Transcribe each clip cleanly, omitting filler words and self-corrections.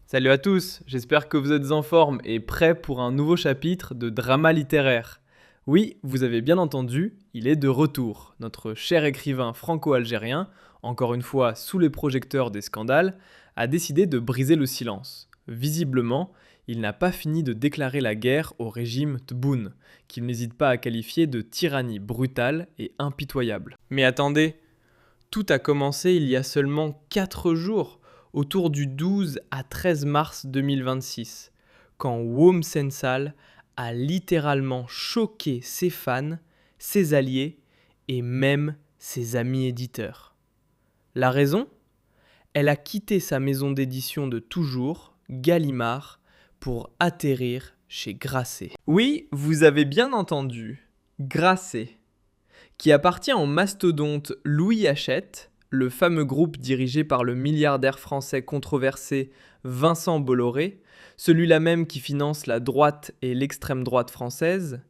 Salut à tous, j'espère que vous êtes en forme et prêts pour un nouveau chapitre de drama littéraire. Oui, vous avez bien entendu, il est de retour. Notre cher écrivain franco-algérien, encore une fois sous les projecteurs des scandales, a décidé de briser le silence. Visiblement, il n'a pas fini de déclarer la guerre au régime Tebboune, qu'il n'hésite pas à qualifier de tyrannie brutale et impitoyable. Mais attendez, tout a commencé il y a seulement 4 jours, autour du 12 à 13 mars 2026, quand Wom Sensal a littéralement choqué ses fans, ses alliés et même ses amis éditeurs. La raison ? Elle a quitté sa maison d'édition de toujours, Gallimard, pour atterrir chez Grasset. Oui, vous avez bien entendu, Grasset, qui appartient au mastodonte Louis Hachette, le fameux groupe dirigé par le milliardaire français controversé Vincent Bolloré, celui-là même qui finance la droite et l'extrême droite française.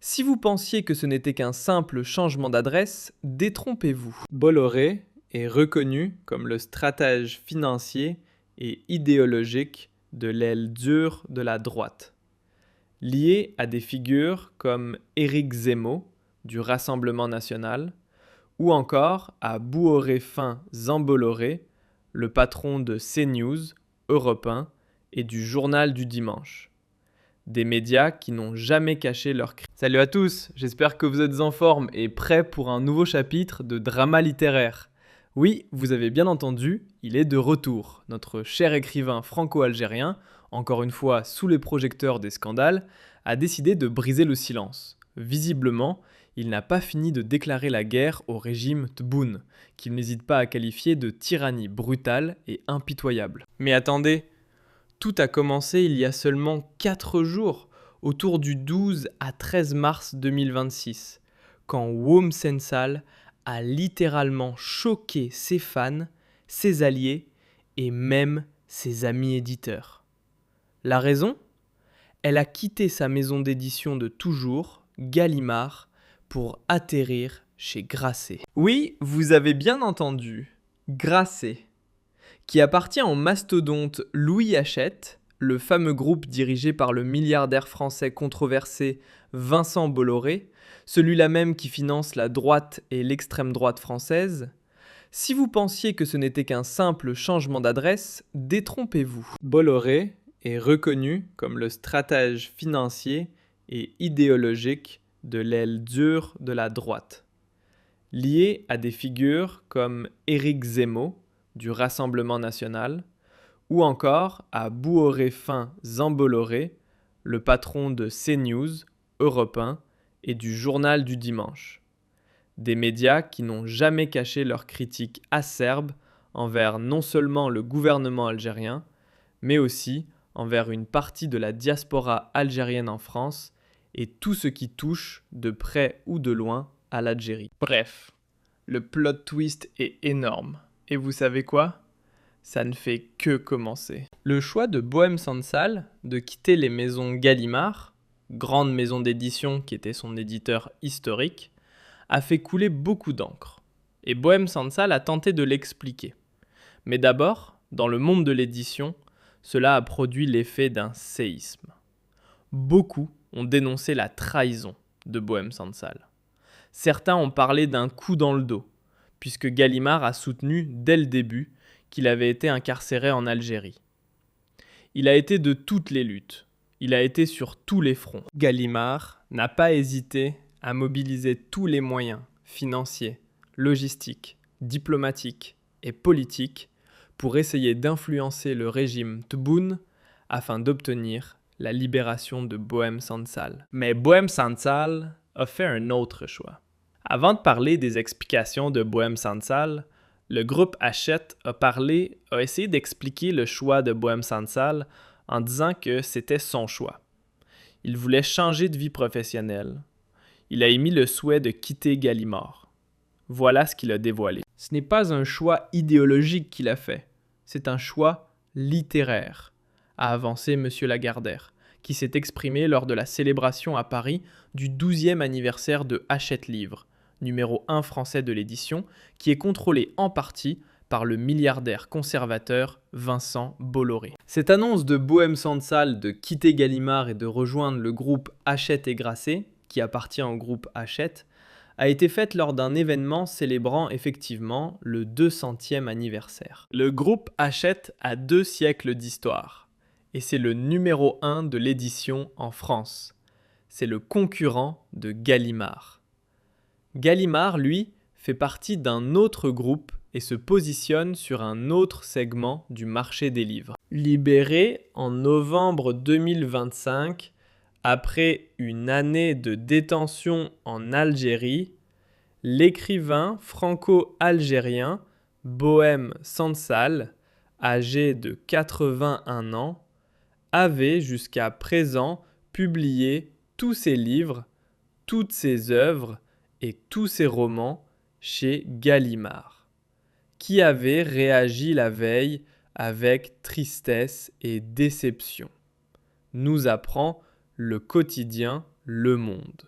Si vous pensiez que ce n'était qu'un simple changement d'adresse, détrompez-vous. Bolloré est reconnu comme le stratège financier et idéologique de l'aile dure de la droite. Lié à des figures comme Éric Zemmour, du Rassemblement national, ou encore à Bouhoré-Fin Zamboloré, le patron de CNews, Europe 1 et du Journal du Dimanche. Des médias qui n'ont jamais caché leurs crimes. Salut à tous, j'espère que vous êtes en forme et prêts pour un nouveau chapitre de drama littéraire. Oui, vous avez bien entendu, il est de retour. Notre cher écrivain franco-algérien, encore une fois sous les projecteurs des scandales, a décidé de briser le silence. Visiblement, il n'a pas fini de déclarer la guerre au régime Tebboune, qu'il n'hésite pas à qualifier de tyrannie brutale et impitoyable. Mais attendez, tout a commencé il y a seulement 4 jours, autour du 12 à 13 mars 2026, quand Wom Sensal a littéralement choqué ses fans, ses alliés et même ses amis éditeurs. La raison ? Elle a quitté sa maison d'édition de toujours, Gallimard, pour atterrir chez Grasset. Oui, vous avez bien entendu, Grasset, qui appartient au mastodonte Louis Hachette, le fameux groupe dirigé par le milliardaire français controversé Vincent Bolloré, celui-là même qui finance la droite et l'extrême droite française. Si vous pensiez que ce n'était qu'un simple changement d'adresse, détrompez-vous. Bolloré est reconnu comme le stratège financier et idéologique de l'aile dure de la droite. Lié à des figures comme Éric Zemmour, du Rassemblement national, ou encore à Bouhoré-Fin Zamboloré, le patron de CNews, Europe 1 et du Journal du Dimanche. Des médias qui n'ont jamais caché leurs critiques acerbes envers non seulement le gouvernement algérien, mais aussi envers une partie de la diaspora algérienne en France et tout ce qui touche, de près ou de loin, à l'Algérie. Bref, le plot twist est énorme. Et vous savez quoi ? Ça ne fait que commencer. Le choix de Bouham Sansal de quitter les maisons Gallimard, grande maison d'édition qui était son éditeur historique, a fait couler beaucoup d'encre. Et Bouham Sansal a tenté de l'expliquer. Mais d'abord, dans le monde de l'édition, cela a produit l'effet d'un séisme. Beaucoup ont dénoncé la trahison de Bouham Sansal. Certains ont parlé d'un coup dans le dos, puisque Gallimard a soutenu dès le début qu'il avait été incarcéré en Algérie. Il a été de toutes les luttes, il a été sur tous les fronts. Gallimard n'a pas hésité à mobiliser tous les moyens financiers, logistiques, diplomatiques et politiques pour essayer d'influencer le régime Tebboune afin d'obtenir la libération de Bouham Sansal. Mais Bouham Sansal a fait un autre choix. Avant de parler des explications de Bouham Sansal, le groupe Hachette a essayé d'expliquer le choix de Bouham Sansal en disant que c'était son choix. Il voulait changer de vie professionnelle. Il a émis le souhait de quitter Gallimard. Voilà ce qu'il a dévoilé. Ce n'est pas un choix idéologique qu'il a fait, c'est un choix littéraire, a avancé M. Lagardère, qui s'est exprimé lors de la célébration à Paris du 12e anniversaire de Hachette Livre, numéro 1 français de l'édition, qui est contrôlé en partie par le milliardaire conservateur Vincent Bolloré. Cette annonce de Bohème Sansal de quitter Gallimard et de rejoindre le groupe Hachette et Grasset, qui appartient au groupe Hachette, a été faite lors d'un événement célébrant effectivement le 200e anniversaire. Le groupe Hachette a 2 siècles d'histoire, et c'est le numéro 1 de l'édition en France. C'est le concurrent de Gallimard. Gallimard, lui, fait partie d'un autre groupe et se positionne sur un autre segment du marché des livres. Libéré en novembre 2025, après une année de détention en Algérie, l'écrivain franco-algérien Bohème Sansal, âgé de 81 ans, avait jusqu'à présent publié tous ses livres, toutes ses œuvres et tous ses romans chez Gallimard, qui avait réagi la veille avec tristesse et déception, nous apprend le quotidien Le Monde.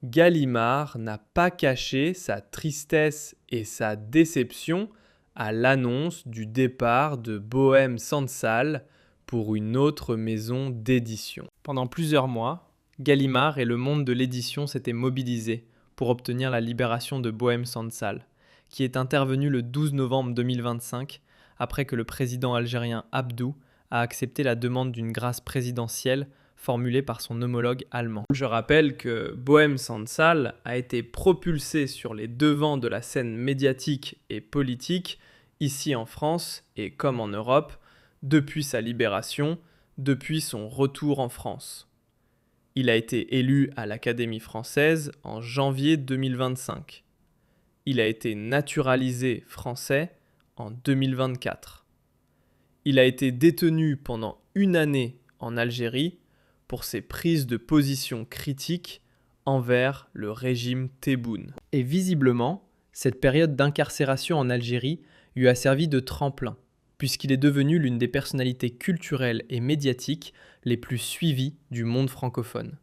Gallimard n'a pas caché sa tristesse et sa déception à l'annonce du départ de Bohème Sansal pour une autre maison d'édition. Pendant plusieurs mois, Gallimard et le monde de l'édition s'étaient mobilisés pour obtenir la libération de Bohème Sansal, qui est intervenu le 12 novembre 2025 après que le président algérien Abdou a accepté la demande d'une grâce présidentielle formulée par son homologue allemand. Je rappelle que Bohème Sansal a été propulsé sur les devants de la scène médiatique et politique, ici en France et comme en Europe, depuis sa libération, depuis son retour en France. Il a été élu à l'Académie française en janvier 2025. Il a été naturalisé français en 2024. Il a été détenu pendant une année en Algérie pour ses prises de position critiques envers le régime Tebboune. Et visiblement, cette période d'incarcération en Algérie lui a servi de tremplin, puisqu'il est devenu l'une des personnalités culturelles et médiatiques les plus suivies du monde francophone.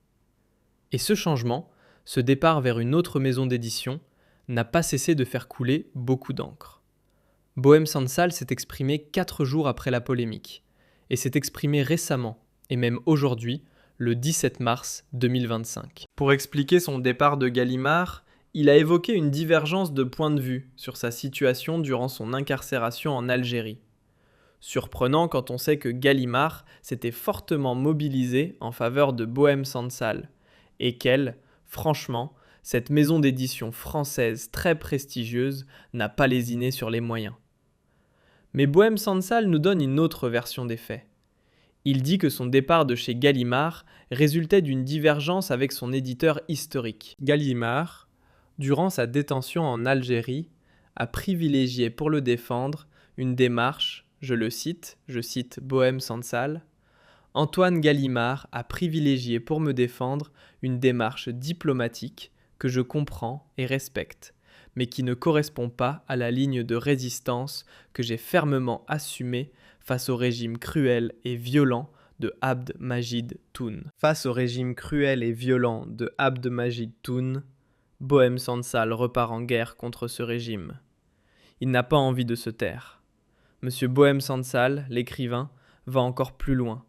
Et ce changement, ce départ vers une autre maison d'édition, n'a pas cessé de faire couler beaucoup d'encre. Bohème Sansal s'est exprimé 4 jours après la polémique, et s'est exprimé récemment, et même aujourd'hui, le 17 mars 2025. Pour expliquer son départ de Gallimard, il a évoqué une divergence de point de vue sur sa situation durant son incarcération en Algérie. Surprenant quand on sait que Gallimard s'était fortement mobilisé en faveur de Bohème Sansal, et qu'elle, franchement, cette maison d'édition française très prestigieuse n'a pas lésiné sur les moyens. Mais Bohème Sansal nous donne une autre version des faits. Il dit que son départ de chez Gallimard résultait d'une divergence avec son éditeur historique. Gallimard, durant sa détention en Algérie, a privilégié pour le défendre une démarche, je cite Bohème Sansal, « Antoine Gallimard a privilégié pour me défendre une démarche diplomatique que je comprends et respecte, mais qui ne correspond pas à la ligne de résistance que j'ai fermement assumée face au régime cruel et violent de Abd Majid Tebboune. » Face au régime cruel et violent de Abd Majid Tebboune, Bohème Sansal repart en guerre contre ce régime. Il n'a pas envie de se taire. Monsieur Bohème Sansal, l'écrivain, va encore plus loin,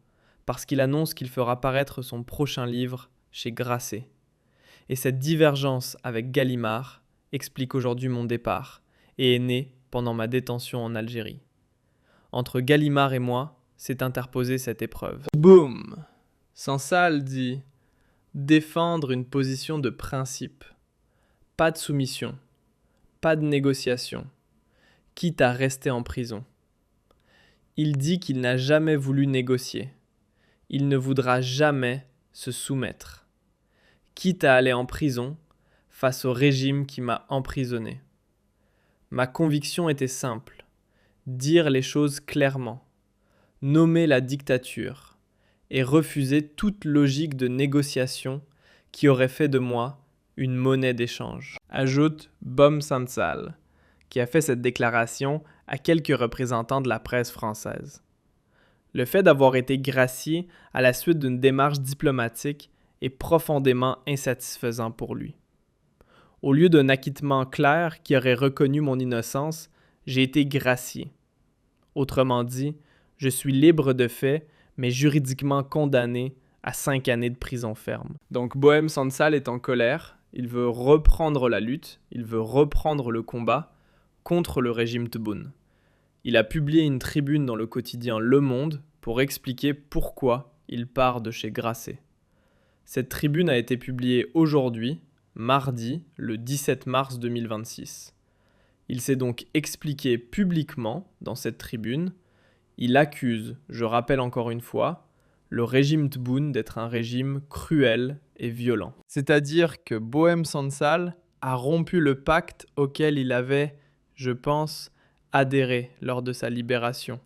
parce qu'il annonce qu'il fera paraître son prochain livre chez Grasset. Et cette divergence avec Gallimard explique aujourd'hui mon départ et est née pendant ma détention en Algérie. Entre Gallimard et moi s'est interposée cette épreuve. Boum! Sansal dit « Défendre une position de principe. Pas de soumission. Pas de négociation. Quitte à rester en prison. » Il dit qu'il n'a jamais voulu négocier. Il ne voudra jamais se soumettre. Quitte à aller en prison face au régime qui m'a emprisonné. Ma conviction était simple. Dire les choses clairement. Nommer la dictature. Et refuser toute logique de négociation qui aurait fait de moi une monnaie d'échange. Ajoute Bohème Sansal, qui a fait cette déclaration à quelques représentants de la presse française. Le fait d'avoir été gracié à la suite d'une démarche diplomatique est profondément insatisfaisant pour lui. Au lieu d'un acquittement clair qui aurait reconnu mon innocence, j'ai été gracié. Autrement dit, je suis libre de fait, mais juridiquement condamné à 5 années de prison ferme. Donc Bohème Sansal est en colère, il veut reprendre la lutte, il veut reprendre le combat contre le régime Tebboune. Il a publié une tribune dans le quotidien Le Monde pour expliquer pourquoi il part de chez Grasset. Cette tribune a été publiée aujourd'hui, mardi, le 17 mars 2026. Il s'est donc expliqué publiquement dans cette tribune. Il accuse, je rappelle encore une fois, le régime Tebboune d'être un régime cruel et violent. C'est-à-dire que Bohème Sansal a rompu le pacte auquel il avait, je pense, adhéré lors de sa libération.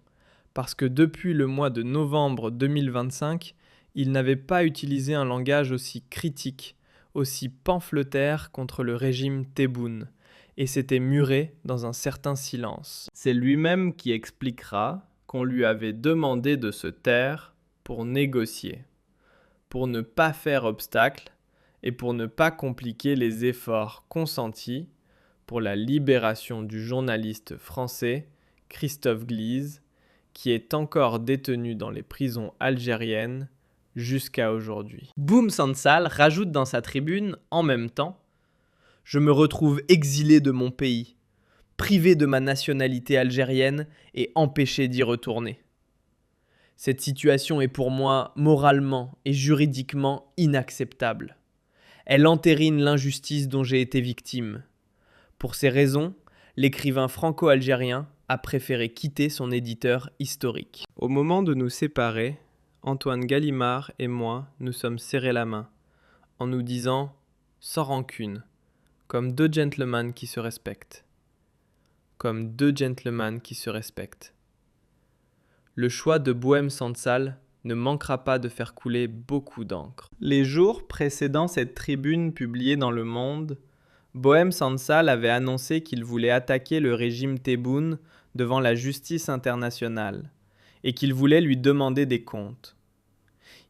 Parce que depuis le mois de novembre 2025, il n'avait pas utilisé un langage aussi critique, aussi pamphlétaire contre le régime Tebboune, et s'était muré dans un certain silence. C'est lui-même qui expliquera qu'on lui avait demandé de se taire pour négocier, pour ne pas faire obstacle et pour ne pas compliquer les efforts consentis pour la libération du journaliste français Christophe Guise, qui est encore détenu dans les prisons algériennes jusqu'à aujourd'hui. Bohème Sansal rajoute dans sa tribune, en même temps, « Je me retrouve exilé de mon pays, privé de ma nationalité algérienne et empêché d'y retourner. Cette situation est pour moi moralement et juridiquement inacceptable. Elle entérine l'injustice dont j'ai été victime. Pour ces raisons, l'écrivain franco-algérien a préféré quitter son éditeur historique. » Au moment de nous séparer, Antoine Gallimard et moi nous sommes serrés la main, en nous disant « sans rancune », comme deux gentlemen qui se respectent. Comme deux gentlemen qui se respectent. Le choix de Bohème Sansal ne manquera pas de faire couler beaucoup d'encre. Les jours précédant cette tribune publiée dans Le Monde, Bohème Sansal avait annoncé qu'il voulait attaquer le régime Tebboune devant la justice internationale et qu'il voulait lui demander des comptes.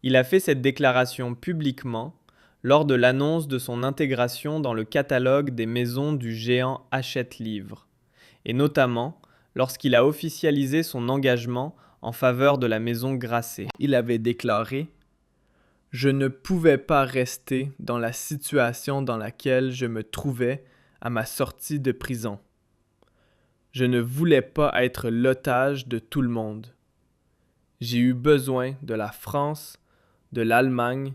Il a fait cette déclaration publiquement lors de l'annonce de son intégration dans le catalogue des maisons du géant Hachette Livres, et notamment lorsqu'il a officialisé son engagement en faveur de la maison Grasset. Il avait déclaré « Je ne pouvais pas rester dans la situation dans laquelle je me trouvais à ma sortie de prison. Je ne voulais pas être l'otage de tout le monde. J'ai eu besoin de la France, de l'Allemagne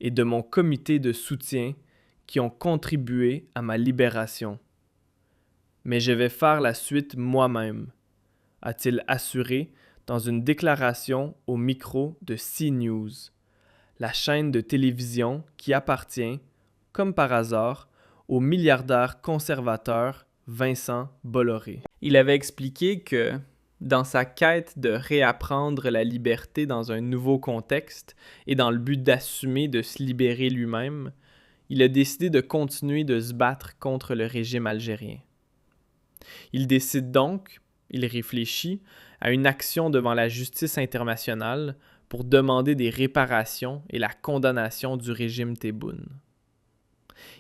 et de mon comité de soutien qui ont contribué à ma libération. Mais je vais faire la suite moi-même, a-t-il assuré dans une déclaration au micro de CNews, la chaîne de télévision qui appartient, comme par hasard, au milliardaire conservateur Vincent Bolloré. Il avait expliqué que, dans sa quête de réapprendre la liberté dans un nouveau contexte et dans le but d'assumer de se libérer lui-même, il a décidé de continuer de se battre contre le régime algérien. Il décide donc, il réfléchit, à une action devant la justice internationale pour demander des réparations et la condamnation du régime Tebboune.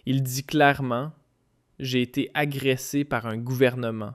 Il dit clairement « J'ai été agressé par un gouvernement,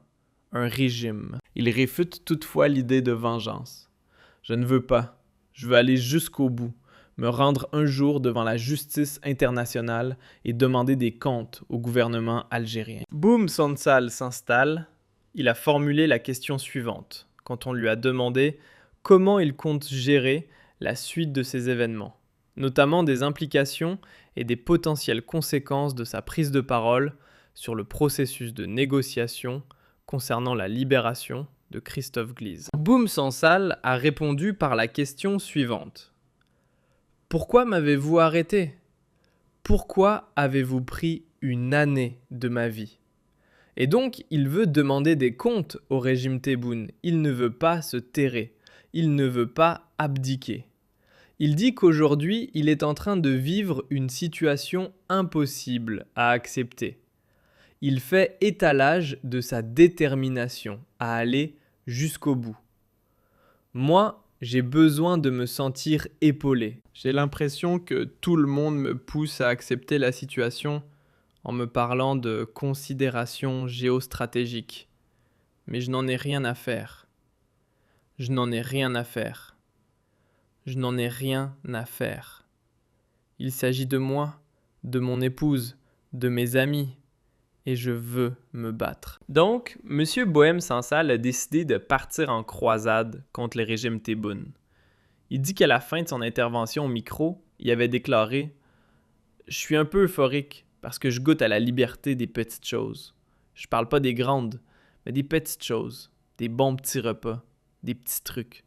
un régime. » Il réfute toutefois l'idée de vengeance. « Je ne veux pas. Je veux aller jusqu'au bout, me rendre un jour devant la justice internationale et demander des comptes au gouvernement algérien. » Bohème Sansal s'installe. Il a formulé la question suivante quand on lui a demandé comment il compte gérer la suite de ces événements, notamment des implications et des potentielles conséquences de sa prise de parole sur le processus de négociation concernant la libération de Christophe Guise. Bohème Sansal a répondu par la question suivante. « Pourquoi m'avez-vous arrêté ? Pourquoi avez-vous pris une année de ma vie ? » Et donc, il veut demander des comptes au régime Tebboune. Il ne veut pas se terrer. Il ne veut pas abdiquer. Il dit qu'aujourd'hui, il est en train de vivre une situation impossible à accepter. Il fait étalage de sa détermination à aller jusqu'au bout. Moi, j'ai besoin de me sentir épaulé. J'ai l'impression que tout le monde me pousse à accepter la situation en me parlant de considérations géostratégiques. mais je n'en ai rien à faire. Je n'en ai rien à faire. Je n'en ai rien à faire. Il s'agit de moi, de mon épouse, de mes amis, et je veux me battre. Donc, M. Bohème-Sansal a décidé de partir en croisade contre le régime Tebboune. Il dit qu'à la fin de son intervention au micro, il avait déclaré « Je suis un peu euphorique parce que je goûte à la liberté des petites choses. Je parle pas des grandes, mais des petites choses, des bons petits repas, des petits trucs.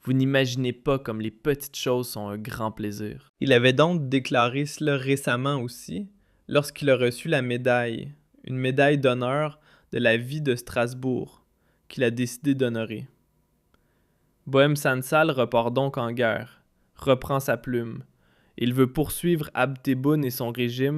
Vous n'imaginez pas comme les petites choses sont un grand plaisir. » Il avait donc déclaré cela récemment aussi, lorsqu'il a reçu la médaille, une médaille d'honneur de la vie de Strasbourg, qu'il a décidé d'honorer. Bohème-Sansal repart donc en guerre, reprend sa plume. Il veut poursuivre Abd Tebboune et son régime